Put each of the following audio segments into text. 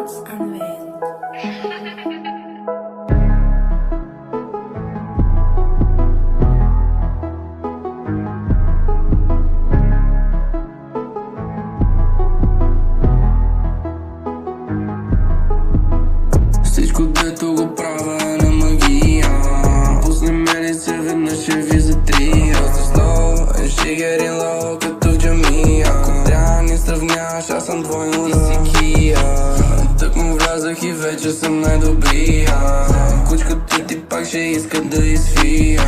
Records Unveiled. Всичко дето го правя е на магия. Пусни медица, веднъж ще ви затрия. Защо е шигерин лоу като в джамия. Ако трябва ни сравняваш, аз съм двойно да си кия. Тък му влязах и вече съм най-добрия. Кучката ти пак ще иска да изфия.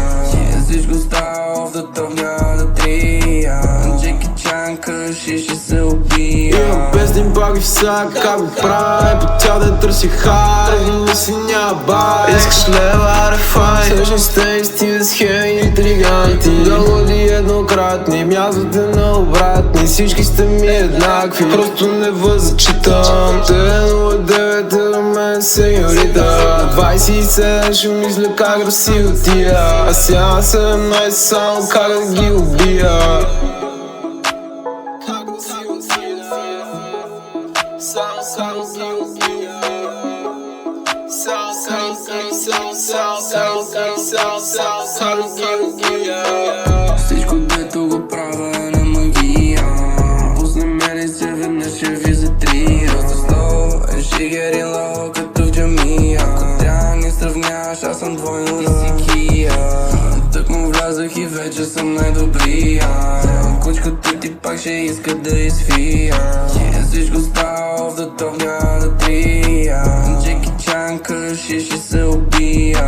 Всичко става в да топ, няма да трия. Джеки Чан къши ще се убия. Имам песни баги в сак, как го правя, по цял ден търси хар, не си няма бай. Искаш лева рефай, всъщност сте истина схеми интриганти. Доходи еднократни, мястото на обратни, всички сте ми еднакви, просто не възчитам. Те 09 до мен сеньорита, 27 ще мисля как да си отида, а сега 17 само как да ги убия. Всичко дето го правя е на магия. Пусни медица, веднъж ще ви затрия. Защо е шигерин лоу като в джамия. Ако трябва ни сравняваш, аз съм двойно да си кия. Тък му влязах и вече съм най-добрия. Кучката ти пак ще иска да изфия. Всичко става в да топ, няма да трия. Джеки Чан къши ще се убия.